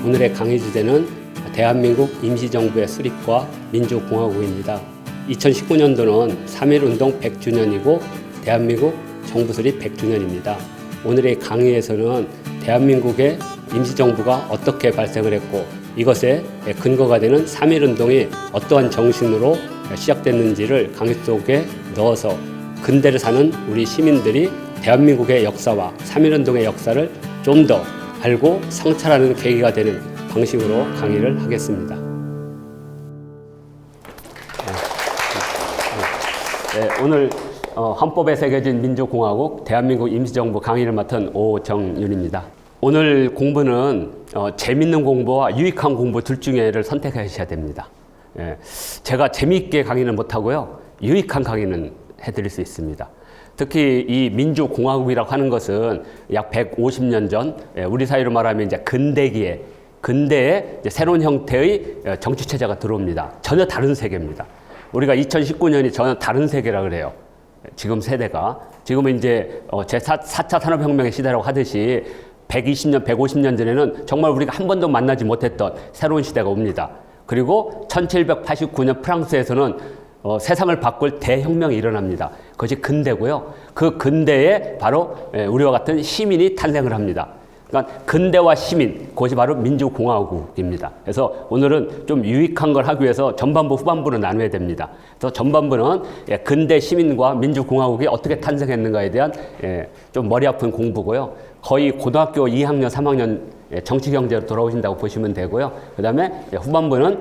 오늘의 강의 주제는 대한민국 임시정부의 수립과 민주공화국입니다. 2019년도는 3.1운동 100주년이고 대한민국 정부 수립 100주년입니다. 오늘의 강의에서는 대한민국의 임시정부가 어떻게 발생을 했고 이것에 근거가 되는 3.1운동이 어떠한 정신으로 시작됐는지를 강의 속에 넣어서 근대를 사는 우리 시민들이 대한민국의 역사와 3.1운동의 역사를 좀 더 알고 성찰하는 계기가 되는 방식으로 강의를 하겠습니다. 오늘 헌법에 새겨진 민주공화국 대한민국 임시정부 강의를 맡은 오정윤입니다. 오늘 공부는 재밌는 공부와 유익한 공부 둘 중에를 선택하셔야 됩니다. 제가 재미있게 강의는 못하고요. 유익한 강의는 해드릴 수 있습니다. 특히 이 민주공화국이라고 하는 것은 약 150년 전 우리 사회로 말하면 이제 근대의 새로운 형태의 정치 체제가 들어옵니다. 전혀 다른 세계입니다. 우리가 2019년이 전혀 다른 세계라 그래요. 지금 세대가 지금은 이제 제4차 산업혁명의 시대라고 하듯이 120년, 150년 전에는 정말 우리가 한 번도 만나지 못했던 새로운 시대가 옵니다. 그리고 1789년 프랑스에서는 세상을 바꿀 대혁명이 일어납니다. 그것이 근대고요. 그 근대에 바로 우리와 같은 시민이 탄생을 합니다. 그러니까 근대와 시민, 그것이 바로 민주공화국입니다. 그래서 오늘은 좀 유익한 걸 하기 위해서 전반부, 후반부로 나눠야 됩니다. 그래서 전반부는 근대 시민과 민주공화국이 어떻게 탄생했는가에 대한 좀 머리 아픈 공부고요. 거의 고등학교 2학년, 3학년 정치경제로 돌아오신다고 보시면 되고요. 그 다음에 후반부는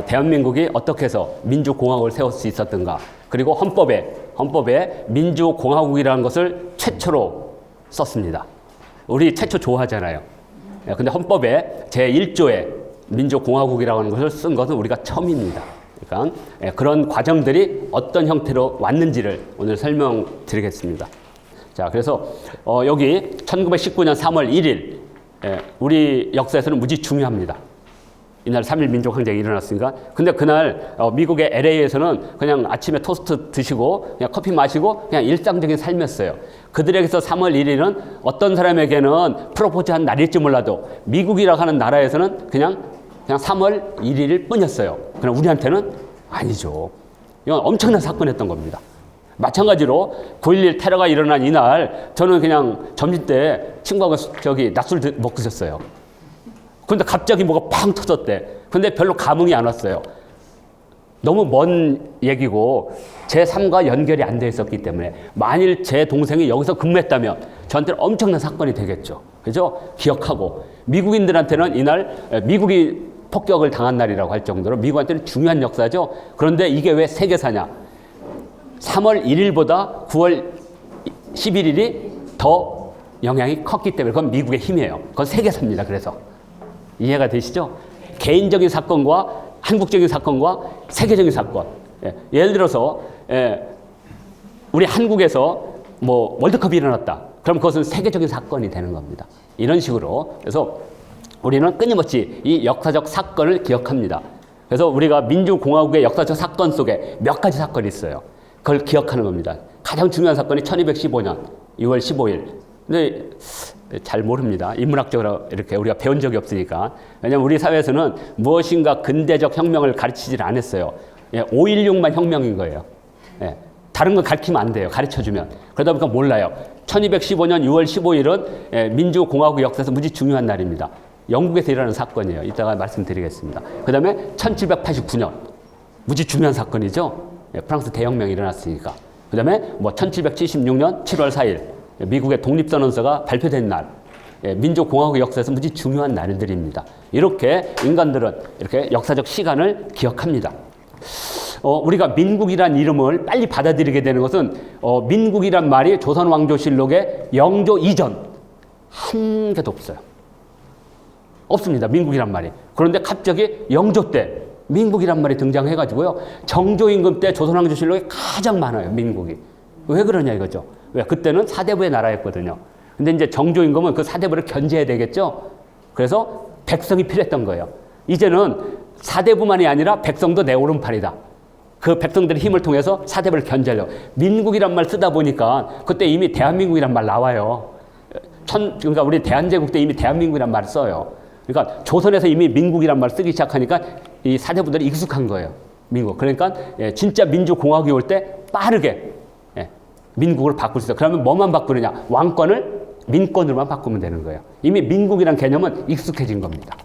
대한민국이 어떻게 해서 민주공화국을 세울 수 있었던가. 그리고 헌법에 민주공화국이라는 것을 최초로 썼습니다. 우리 최초 좋아하잖아요. 근데 헌법에 제1조에 민주공화국이라고 하는 것을 쓴 것은 우리가 처음입니다. 그러니까 그런 과정들이 어떤 형태로 왔는지를 오늘 설명드리겠습니다. 자, 그래서 여기 1919년 3월 1일 우리 역사에서는 무지 중요합니다. 이날 3.1 민족항쟁이 일어났으니까. 근데 그날 미국의 LA에서는 그냥 아침에 토스트 드시고 그냥 커피 마시고 그냥 일상적인 삶이었어요. 그들에게서 3월 1일은 어떤 사람에게는 프로포즈한 날일지 몰라도 미국이라고 하는 나라에서는 그냥 3월 1일 뿐이었어요. 그럼 우리한테는 아니죠. 이건 엄청난 사건이었던 겁니다. 마찬가지로 9.11 테러가 일어난 이날 저는 그냥 점심때 친구하고 낮술 먹고 있었어요. 그런데 갑자기 뭐가 팡 터졌대. 근데 별로 감흥이 안 왔어요. 너무 먼 얘기고 제 삶과 연결이 안 돼 있었기 때문에 만일 제 동생이 여기서 근무했다면 저한테는 엄청난 사건이 되겠죠. 그죠? 기억하고 미국인들한테는 이날 미국이 폭격을 당한 날이라고 할 정도로 미국한테는 중요한 역사죠. 그런데 이게 왜 세계사냐? 3월 1일보다 9월 11일이 더 영향이 컸기 때문에 그건 미국의 힘이에요. 그건 세계사입니다. 그래서 이해가 되시죠? 개인적인 사건과 한국적인 사건과 세계적인 사건. 예를 들어서 우리 한국에서 뭐 월드컵이 일어났다. 그럼 그것은 세계적인 사건이 되는 겁니다. 이런 식으로. 그래서 우리는 끊임없이 이 역사적 사건을 기억합니다. 그래서 우리가 민주공화국의 역사적 사건 속에 몇 가지 사건이 있어요. 그걸 기억하는 겁니다. 가장 중요한 사건이 1215년 6월 15일. 근데 잘 모릅니다. 인문학적으로 이렇게 우리가 배운 적이 없으니까. 왜냐하면 우리 사회에서는 무엇인가 근대적 혁명을 가르치질 않았어요. 5.16만 혁명인 거예요. 다른 거 가르치면 안 돼요. 가르쳐주면. 그러다 보니까 몰라요. 1215년 6월 15일은 민주공화국 역사에서 무지 중요한 날입니다. 영국에서 일어나는 사건이에요. 이따가 말씀드리겠습니다. 그 다음에 1789년. 무지 중요한 사건이죠. 프랑스 대혁명이 일어났으니까. 그 다음에 뭐 1776년 7월 4일 미국의 독립선언서가 발표된 날. 민주공화국 역사에서 무지 중요한 날들입니다. 이렇게 인간들은 이렇게 역사적 시간을 기억합니다. 우리가 민국이란 이름을 빨리 받아들이게 되는 것은 민국이란 말이 조선왕조실록의 영조 이전 한 개도 없어요. 없습니다. 민국이란 말이. 그런데 갑자기 영조 때 민국이란 말이 등장해가지고요. 정조임금 때 조선왕조실록에 가장 많아요. 민국이. 왜 그러냐 이거죠. 왜? 그때는 사대부의 나라였거든요. 근데 이제 정조임금은 그 사대부를 견제해야 되겠죠. 그래서 백성이 필요했던 거예요. 이제는 사대부만이 아니라 백성도 내 오른팔이다. 그 백성들의 힘을 통해서 사대부를 견제하려고. 민국이란 말 쓰다 보니까 그때 이미 대한민국이란 말 나와요. 그러니까 우리 대한제국 때 이미 대한민국이란 말을 써요. 그러니까 조선에서 이미 민국이란 말을 쓰기 시작하니까 이 사대부들이 익숙한 거예요. 민국. 그러니까 진짜 민주공화국이 올 때 빠르게 민국을 바꿀 수 있어요. 그러면 뭐만 바꾸느냐? 왕권을 민권으로만 바꾸면 되는 거예요. 이미 민국이란 개념은 익숙해진 겁니다.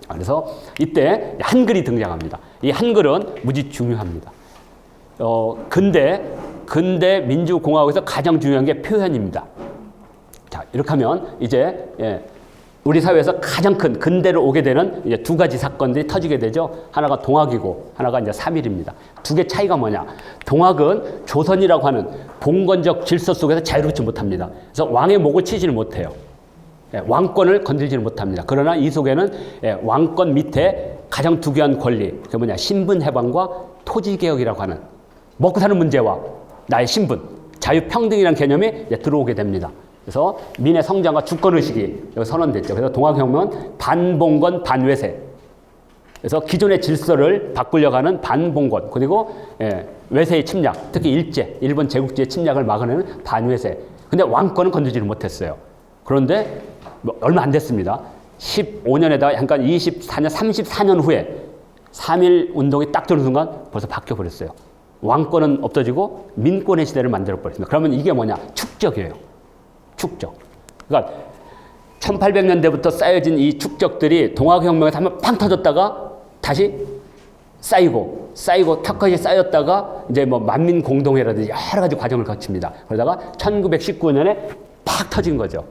그래서 이때 한글이 등장합니다. 이 한글은 무지 중요합니다. 근대 민주공화국에서 가장 중요한 게 표현입니다. 자, 이렇게 하면 이제 우리 사회에서 가장 큰 근대로 오게 되는 이제 두 가지 사건들이 터지게 되죠. 하나가 동학이고 하나가 이제 삼일입니다. 두 개 차이가 뭐냐? 동학은 조선이라고 하는 봉건적 질서 속에서 자유롭지 못합니다. 그래서 왕의 목을 치지를 못해요. 왕권을 건들지는 못합니다. 그러나 이 속에는 왕권 밑에 가장 두개한 권리, 그게 뭐냐? 신분 해방과 토지 개혁이라고 하는 먹고 사는 문제와 나의 신분, 자유평등이라는 개념이 들어오게 됩니다. 그래서 민의 성장과 주권의식이 여기 선언됐죠. 그래서 동학혁명은 반봉건 반외세. 그래서 기존의 질서를 바꾸려고 하는 반봉건, 그리고 외세의 침략, 특히 일본 제국주의 침략을 막아내는 반외세. 근데 왕권은 건드리지 못했어요. 그런데 얼마 안 됐습니다. 15년에다가 약간 24년, 34년 후에 3.1 운동이 딱 들어오는 순간 벌써 바뀌어버렸어요. 왕권은 없어지고 민권의 시대를 만들어버렸습니다. 그러면 이게 뭐냐? 축적이에요. 축적. 그러니까 1800년대부터 쌓여진 이 축적들이 동학혁명에서 한번 팡 터졌다가 다시 쌓이고 턱까지 쌓였다가 이제 뭐 만민공동회라든지 여러 가지 과정을 거칩니다. 그러다가 1919년에 팍 터진 거죠.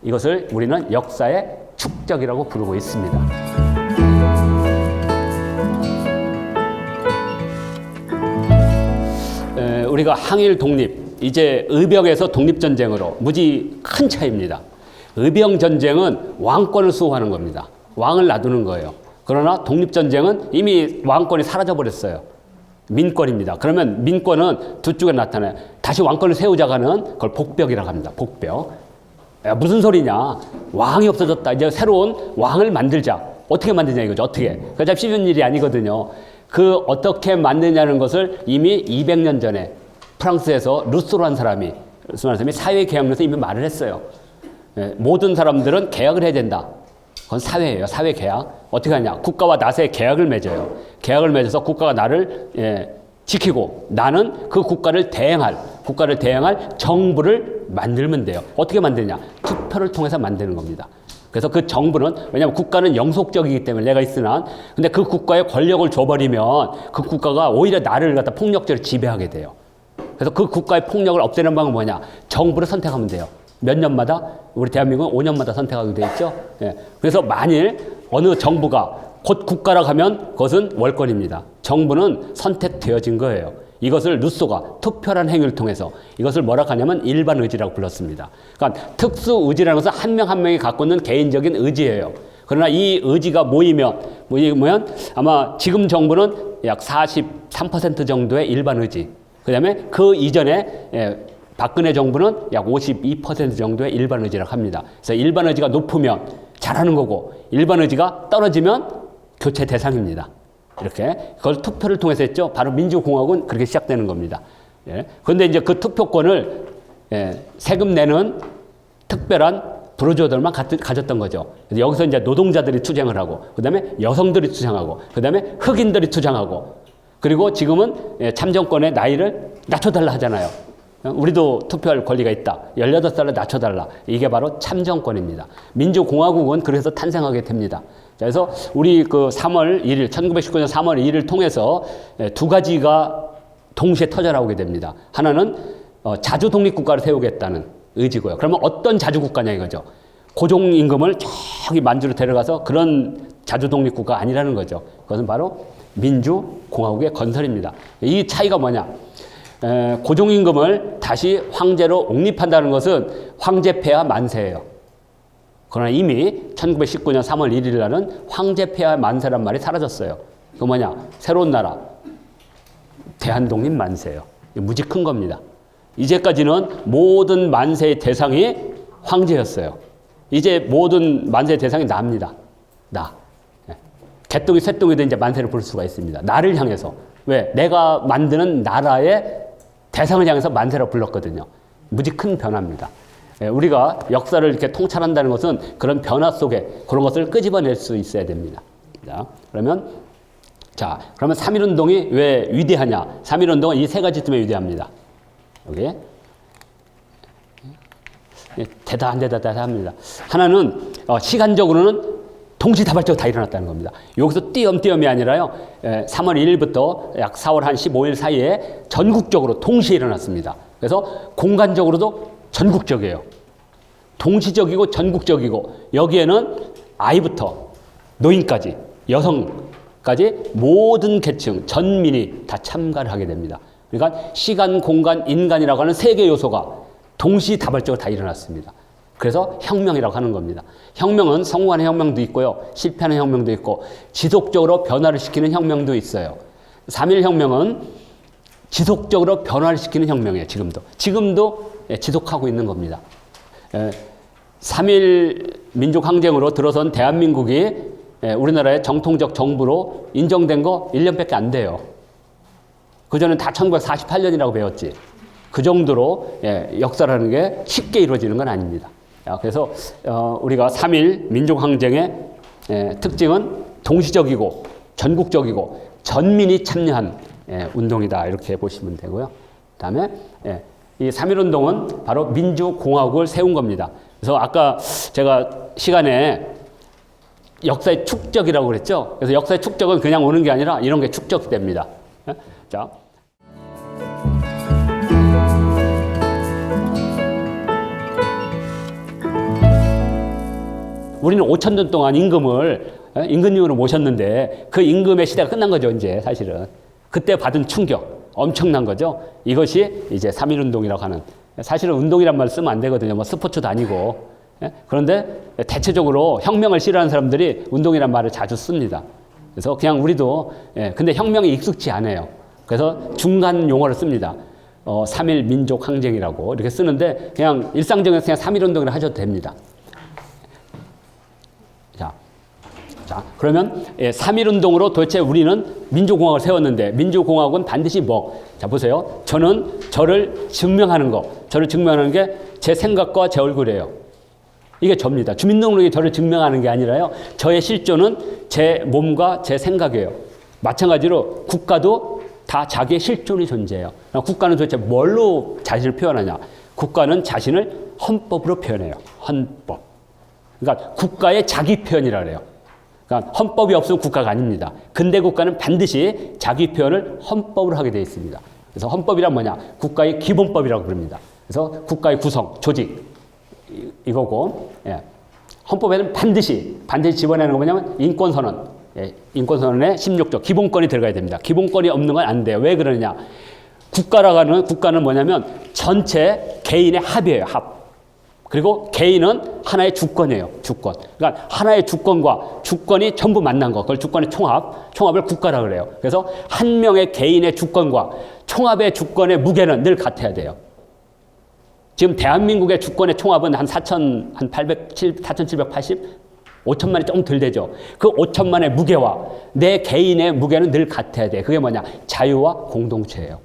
이것을 우리는 역사의 축적이라고 부르고 있습니다. 우리가 항일 독립, 이제 의병에서 독립전쟁으로 무지 큰 차이입니다. 의병전쟁은 왕권을 수호하는 겁니다. 왕을 놔두는 거예요. 그러나 독립전쟁은 이미 왕권이 사라져버렸어요. 민권입니다. 그러면 민권은 두 쪽에 나타나요. 다시 왕권을 세우자고 하는 그걸 복벽이라고 합니다. 복벽. 야, 무슨 소리냐? 왕이 없어졌다. 이제 새로운 왕을 만들자. 어떻게 만드냐 이거죠. 어떻게. 그거 참 쉬운 일이 아니거든요. 그 어떻게 만드냐는 것을 이미 200년 전에 프랑스에서 루소라는 사람이 사회개혁론에서 이미 말을 했어요. 모든 사람들은 계약을 해야 된다. 그건 사회예요. 사회계약. 어떻게 하냐? 국가와 나서의 계약을 맺어요. 계약을 맺어서 국가가 나를 지키고 나는 그 국가를 대행할 정부를 만들면 돼요. 어떻게 만드냐? 투표를 통해서 만드는 겁니다. 그래서 그 정부는, 왜냐하면 국가는 영속적이기 때문에 내가 있으나, 근데 그 국가에 권력을 줘버리면 그 국가가 오히려 나를 갖다 폭력적으로 지배하게 돼요. 그래서 그 국가의 폭력을 없애는 방법은 뭐냐? 정부를 선택하면 돼요. 몇 년마다? 우리 대한민국은 5년마다 선택하게 돼 있죠. 그래서 만일 어느 정부가 곧 국가라고 하면 그것은 월권입니다. 정부는 선택되어진 거예요. 이것을 루소가 투표라는 행위를 통해서 이것을 뭐라고 하냐면 일반 의지라고 불렀습니다. 그러니까 특수 의지라는 것은 한 명 한 명이 갖고 있는 개인적인 의지예요. 그러나 이 의지가 모이면 아마 지금 정부는 약 43% 정도의 일반 의지. 그 다음에 그 이전에 박근혜 정부는 약 52% 정도의 일반 의지라고 합니다. 그래서 일반 의지가 높으면 잘하는 거고 일반 의지가 떨어지면 교체 대상입니다. 이렇게 그걸 투표를 통해서 했죠. 바로 민주공화국은 그렇게 시작되는 겁니다. 그런데 이제 그 투표권을 세금 내는 특별한 부르주아들만 가졌던 거죠. 여기서 이제 노동자들이 투쟁을 하고, 그 다음에 여성들이 투쟁하고, 그 다음에 흑인들이 투쟁하고, 그리고 지금은 참정권의 나이를 낮춰달라 하잖아요. 우리도 투표할 권리가 있다. 18살로 낮춰달라. 이게 바로 참정권입니다. 민주공화국은 그래서 탄생하게 됩니다. 그래서 우리 그 3월 1일, 1919년 3월 1일을 통해서 두 가지가 동시에 터져나오게 됩니다. 하나는 자주 독립국가를 세우겠다는 의지고요. 그러면 어떤 자주 국가냐 이거죠. 고종임금을 저기 만주로 데려가서 그런 자주 독립국가 아니라는 거죠. 그것은 바로 민주공화국의 건설입니다. 이 차이가 뭐냐? 고종임금을 다시 황제로 옹립한다는 것은 황제폐하 만세예요. 그러나 이미 1919년 3월 1일 날은 황제폐하 만세란 말이 사라졌어요. 그 뭐냐? 새로운 나라, 대한독립 만세예요. 무지 큰 겁니다. 이제까지는 모든 만세의 대상이 황제였어요. 이제 모든 만세의 대상이 나입니다. 나. 개똥이 쇠똥이도 이제 만세를 부를 수가 있습니다. 나를 향해서. 왜? 내가 만드는 나라의 대상을 향해서 만세라고 불렀거든요. 무지 큰 변화입니다. 우리가 역사를 이렇게 통찰한다는 것은 그런 변화 속에 그런 것을 끄집어낼 수 있어야 됩니다. 자, 그러면 3.1운동이 왜 위대하냐? 3.1운동은 이 세 가지 때문에 위대합니다. 여기. 대단합니다. 하나는 시간적으로는 동시다발적으로 다 일어났다는 겁니다. 여기서 띄엄띄엄이 아니라요. 3월 1일부터 약 4월 한 15일 사이에 전국적으로 동시에 일어났습니다. 그래서 공간적으로도 전국적이에요. 동시적이고 전국적이고 여기에는 아이부터 노인까지 여성까지 모든 계층 전민이 다 참가를 하게 됩니다. 그러니까 시간, 공간, 인간이라고 하는 세 개 요소가 동시다발적으로 다 일어났습니다. 그래서 혁명이라고 하는 겁니다. 혁명은 성공하는 혁명도 있고요. 실패하는 혁명도 있고 지속적으로 변화를 시키는 혁명도 있어요. 3.1 혁명은 지속적으로 변화를 시키는 혁명이에요. 지금도 지속하고 있는 겁니다. 3.1 민족항쟁으로 들어선 대한민국이 우리나라의 정통적 정부로 인정된 거 1년밖에 안 돼요. 그전엔 다 1948년이라고 배웠지. 그 정도로 역사라는 게 쉽게 이루어지는 건 아닙니다. 그래서 우리가 3.1 민족항쟁의 특징은 동시적이고 전국적이고 전민이 참여한 운동이다 이렇게 보시면 되고요. 그다음에 이 3.1운동은 바로 민주공화국을 세운 겁니다. 그래서 아까 제가 시간에 역사의 축적이라고 그랬죠. 그래서 역사의 축적은 그냥 오는 게 아니라 이런 게 축적됩니다. 자. 우리는 5,000년 동안 임금님으로 모셨는데 그 임금의 시대가 끝난 거죠, 이제 사실은. 그때 받은 충격, 엄청난 거죠. 이것이 이제 3.1운동이라고 하는, 사실은 운동이란 말을 쓰면 안 되거든요. 뭐 스포츠도 아니고. 그런데 대체적으로 혁명을 싫어하는 사람들이 운동이란 말을 자주 씁니다. 그래서 그냥 우리도, 근데 혁명이 익숙치 않아요. 그래서 중간 용어를 씁니다. 3.1 민족항쟁이라고 이렇게 쓰는데 그냥 일상적인 그냥 3.1운동이라 하셔도 됩니다. 자, 그러면 3.1운동으로 도대체 우리는 민주공화국을 세웠는데 민주공화국은 반드시 자, 보세요. 저를 증명하는 게 제 생각과 제 얼굴이에요. 이게 저입니다. 주민등록이 저를 증명하는 게 아니라요. 저의 실존은 제 몸과 제 생각이에요. 마찬가지로 국가도 다 자기의 실존이 존재해요. 국가는 도대체 뭘로 자신을 표현하냐? 국가는 자신을 헌법으로 표현해요. 헌법. 그러니까 국가의 자기 표현이라 그래요. 그러니까 헌법이 없으면 국가가 아닙니다. 근대 국가는 반드시 자기 표현을 헌법으로 하게 되어 있습니다. 그래서 헌법이란 뭐냐? 국가의 기본법이라고 부릅니다. 그래서 국가의 구성, 조직 이거고, 헌법에는 반드시 집어내는 거 뭐냐면 인권선언, 인권선언의 16조 기본권이 들어가야 됩니다. 기본권이 없는 건 안 돼요. 왜 그러느냐? 국가는 뭐냐면 전체 개인의 합이에요. 합. 그리고 개인은 하나의 주권이에요. 주권. 그러니까 하나의 주권이 전부 만난 거. 그걸 주권의 총합을 국가라 그래요. 그래서 한 명의 개인의 주권과 총합의 주권의 무게는 늘 같아야 돼요. 지금 대한민국의 주권의 총합은 한 4,780? 5천만이 조금 덜 되죠. 그 5천만의 무게와 내 개인의 무게는 늘 같아야 돼. 그게 뭐냐? 자유와 공동체예요.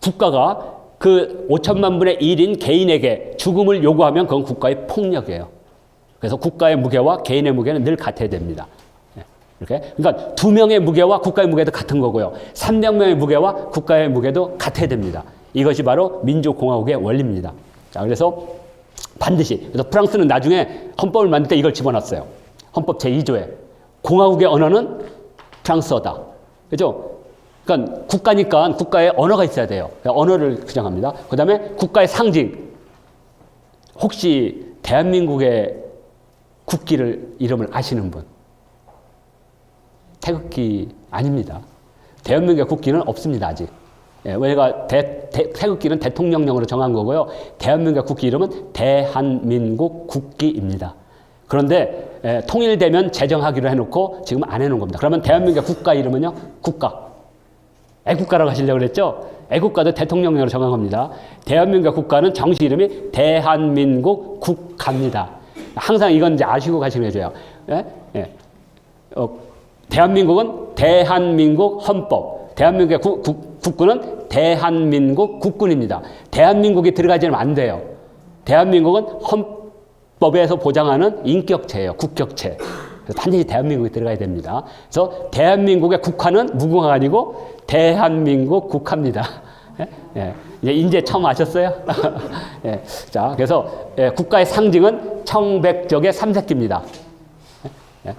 국가가 그 5천만 분의 1인 개인에게 죽음을 요구하면 그건 국가의 폭력이에요. 그래서 국가의 무게와 개인의 무게는 늘 같아야 됩니다. 이렇게. 그러니까 2명의 무게와 국가의 무게도 같은 거고요. 300명의 무게와 국가의 무게도 같아야 됩니다. 이것이 바로 민주공화국의 원리입니다. 자, 그래서 반드시. 그래서 프랑스는 나중에 헌법을 만들 때 이걸 집어넣었어요. 헌법 제2조에. 공화국의 언어는 프랑스어다. 그죠? 그러니까 국가니까 국가의 언어가 있어야 돼요. 언어를 규정합니다. 그 다음에 국가의 상징. 혹시 대한민국의 이름을 아시는 분? 태극기 아닙니다. 대한민국의 국기는 없습니다, 아직. 우리가 태극기는 대통령령으로 정한 거고요. 대한민국의 국기 이름은 대한민국 국기입니다. 그런데 통일되면 제정하기로 해놓고 지금 안 해놓은 겁니다. 그러면 대한민국의 국가 이름은요? 국가. 애국가라고 하시려고 그랬죠? 애국가도 대통령령으로 정한 겁니다. 대한민국의 국가는 정식 이름이 대한민국 국가입니다. 항상 이건 이제 아시고 가시면 해줘요. 대한민국은 대한민국 헌법. 대한민국의 국군은 대한민국 국군입니다. 대한민국이 들어가지 않으면 안 돼요. 대한민국은 헌법에서 보장하는 인격체예요. 국격체. 그래서 반드시 대한민국이 들어가야 됩니다. 그래서 대한민국의 국화는 무궁화가 아니고 대한민국 국화입니다. 예, 이제 처음 아셨어요? 예, 자, 그래서 국가의 상징은 청백적의 삼색기입니다.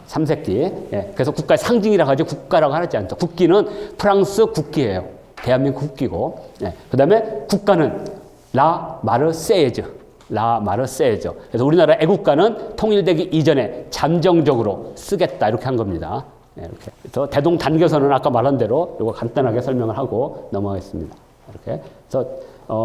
삼색기. 그래서 국가의 상징이라 가지고 국가라고 하지 않죠. 국기는 프랑스 국기예요. 대한민국 국기고. 그 다음에 국가는 라 마르세예즈. 라 마르세예즈. 그래서 우리나라 애국가는 통일되기 이전에 잠정적으로 쓰겠다 이렇게 한 겁니다. 이렇게. 그래서 대동단결선은 아까 말한 대로 이거 간단하게 설명을 하고 넘어가겠습니다. 이렇게. 그래서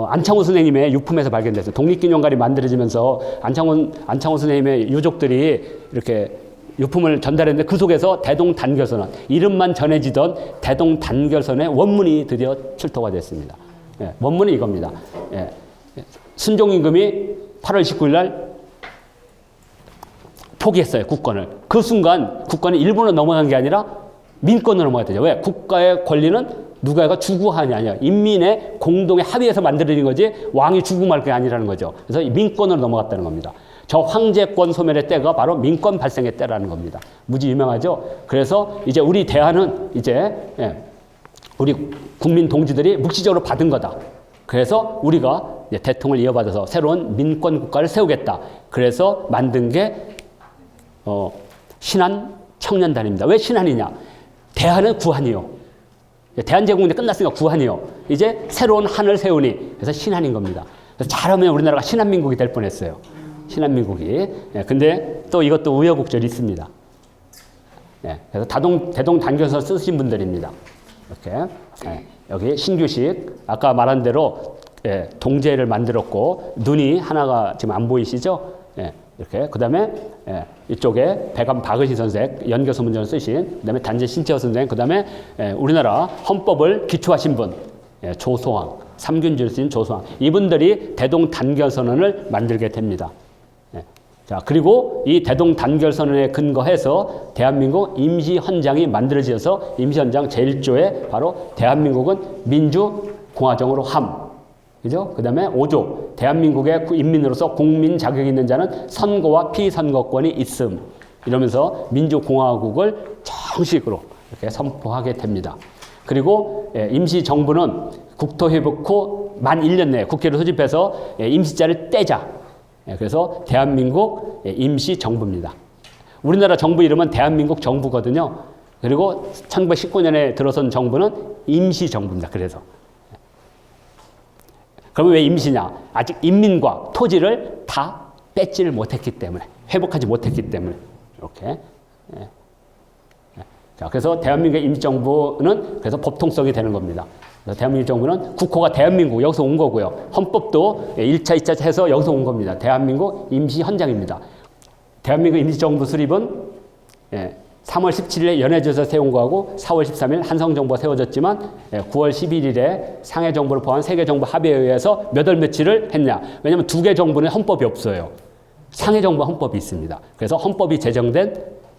안창호 선생님의 유품에서 발견됐어요. 독립기념관이 만들어지면서 안창호 선생님의 유족들이 이렇게 유품을 전달했는데 그 속에서 대동단결선언, 이름만 전해지던 대동단결선의 원문이 드디어 출토가 됐습니다. 원문이 이겁니다. 순종임금이 8월 19일 날 포기했어요, 국권을. 그 순간 국권이 일본으로 넘어간 게 아니라 민권으로 넘어갔대요. 왜? 국가의 권리는 누가가 주구한이 아니야. 인민의 공동의 합의에서 만들어진 거지 왕이 주구 말 게 아니라는 거죠. 그래서 민권으로 넘어갔다는 겁니다. 저 황제권 소멸의 때가 바로 민권 발생의 때라는 겁니다. 무지 유명하죠? 그래서 이제 우리 대한은 이제 우리 국민 동지들이 묵시적으로 받은 거다. 그래서 우리가 대통령을 이어받아서 새로운 민권 국가를 세우겠다. 그래서 만든 게 신한 청년단입니다. 왜 신한이냐? 대한은 구한이요. 대한제국인데 끝났으니까 구한이요. 이제 새로운 한을 세우니 그래서 신한인 겁니다. 그래서 잘하면 우리나라가 신한민국이 될 뻔했어요. 신한민국이. 근데 또 이것도 우여곡절이 있습니다. 그래서 대동단결선 쓰신 분들입니다. 이렇게. 여기 신규식, 아까 말한 대로 동제를 만들었고, 눈이 하나가 지금 안 보이시죠? 이렇게. 그 다음에 이쪽에 배감 박은희 선생, 연교소문전을 쓰신, 그 다음에 단재 신채호 선생, 그 다음에 우리나라 헌법을 기초하신 분, 조소왕, 삼균주를 쓰신 조소왕. 이분들이 대동단결선언을 만들게 됩니다. 자, 그리고 이 대동단결선언에 근거해서 대한민국 임시헌장이 만들어져서 임시헌장 제1조에 바로 대한민국은 민주공화정으로 함. 그죠? 그 다음에 5조. 대한민국의 인민으로서 국민 자격이 있는 자는 선거와 피선거권이 있음. 이러면서 민주공화국을 정식으로 이렇게 선포하게 됩니다. 그리고 임시정부는 국토회복 후 만 1년 내에 국회를 소집해서 임시자를 떼자. 그래서 대한민국 임시정부입니다. 우리나라 정부 이름은 대한민국 정부거든요. 그리고 1919년에 들어선 정부는 임시정부입니다. 그래서. 그러면 왜 임시냐? 아직 인민과 토지를 다 뺏지를 못했기 때문에, 회복하지 못했기 때문에. 이렇게. 자, 그래서 대한민국의 임시정부는 그래서 법통성이 되는 겁니다. 그래서 대한민국 정부는 국호가 대한민국, 여기서 온 거고요. 헌법도 1차, 2차 해서 여기서 온 겁니다. 대한민국 임시헌장입니다. 대한민국 임시정부 수립은 3월 17일에 연해져서 세운 거하고 4월 13일 한성정부가 세워졌지만 9월 11일에 상해정부를 포함한 세계정부 합의에 의해서 몇 월 며칠을 했냐. 왜냐하면 두 개 정부는 헌법이 없어요. 상해정부 헌법이 있습니다. 그래서 헌법이 제정된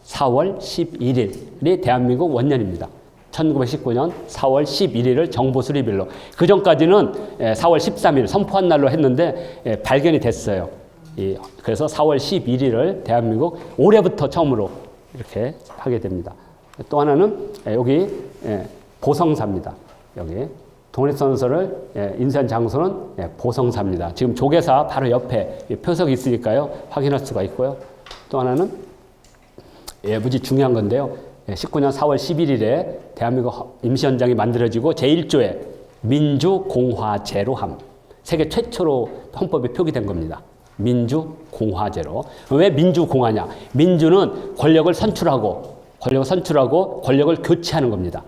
4월 11일이 대한민국 원년입니다. 1919년 4월 11일을 정부 수립일로. 그 전까지는 4월 13일 선포한 날로 했는데 발견이 됐어요. 그래서 4월 11일을 대한민국 올해부터 처음으로 이렇게 하게 됩니다. 또 하나는 여기 보성사입니다. 여기 독립선언서를 인쇄한 장소는 보성사입니다. 지금 조계사 바로 옆에 표석이 있으니까요. 확인할 수가 있고요. 또 하나는 무지 중요한 건데요. 19년 4월 11일에 대한민국 임시헌장이 만들어지고 제1조에 민주공화제로 함. 세계 최초로 헌법에 표기된 겁니다. 민주공화제로. 왜 민주공화냐? 민주는 권력을 선출하고 권력을 교체하는 겁니다.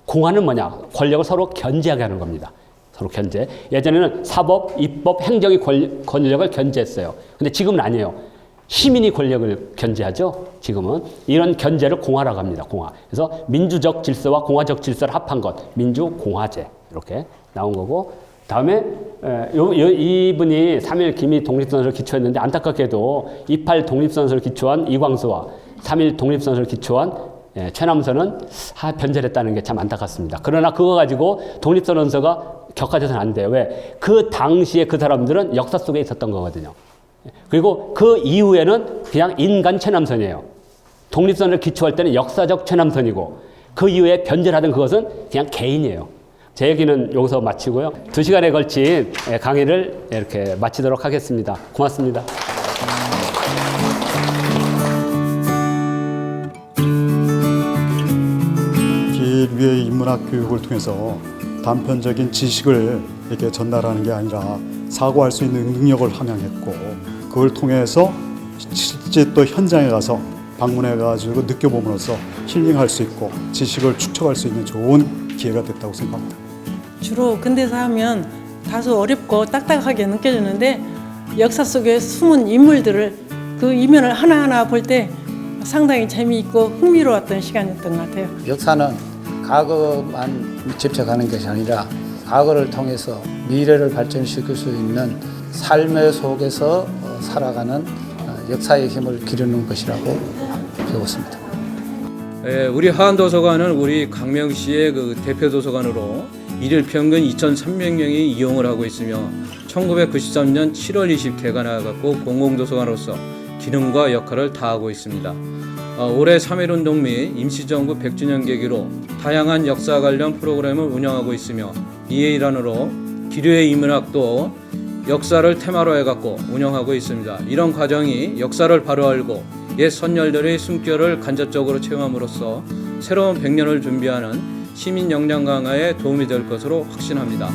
공화는 뭐냐? 권력을 서로 견제하게 하는 겁니다. 서로 견제. 예전에는 사법, 입법, 행정이 권력을 견제했어요. 근데 지금은 아니에요. 시민이 권력을 견제하죠. 지금은 이런 견제를 공화라고 합니다. 공화. 그래서 민주적 질서와 공화적 질서를 합한 것, 민주공화제 이렇게 나온 거고. 다음에 이분이 3.1 기미 독립선언을 기초했는데 안타깝게도 28 독립선언을 기초한 이광수와 3.1 독립선언을 기초한 최남선은 변절했다는 게 참 안타깝습니다. 그러나 그거 가지고 독립선언서가 격화돼서는 안 돼요. 왜? 그 당시에 그 사람들은 역사 속에 있었던 거거든요. 그리고 그 이후에는 그냥 인간 최남선이에요. 독립선을 기초할 때는 역사적 최남선이고 그 이후에 변절하던 그것은 그냥 개인이에요. 제 얘기는 여기서 마치고요. 2시간에 걸친 강의를 이렇게 마치도록 하겠습니다. 고맙습니다. 길위의 인문학 교육을 통해서 단편적인 지식을 이렇게 전달하는 게 아니라 사고할 수 있는 능력을 함양했고 그걸 통해서 실제 또 현장에 가서 방문해가지고 느껴봄으로써 힐링할 수 있고 지식을 축적할 수 있는 좋은 기회가 됐다고 생각합니다. 주로 근대사 하면 다소 어렵고 딱딱하게 느껴지는데 역사 속에 숨은 인물들을 그 이면을 하나하나 볼 때 상당히 재미있고 흥미로웠던 시간이었던 것 같아요. 역사는 과거만 집착하는 것이 아니라 과거를 통해서 미래를 발전시킬 수 있는 삶의 속에서 살아가는 역사의 힘을 기르는 것이라고 배웠습니다. 우리 하안도서관은 우리 광명시의 그 대표 도서관으로 일일 평균 2,300명이 이용을 하고 있으며 1993년 7월 20 개관해갖고 공공도서관으로서 기능과 역할을 다하고 있습니다. 올해 3.1운동 및 임시정부 100주년 계기로 다양한 역사 관련 프로그램을 운영하고 있으며 이에 일환으로 기류의 인문학도 역사를 테마로 해갖고 운영하고 있습니다. 이런 과정이 역사를 바로 알고 옛 선열들의 숨결을 간접적으로 체험함으로써 새로운 100년을 준비하는 시민 역량 강화에 도움이 될 것으로 확신합니다.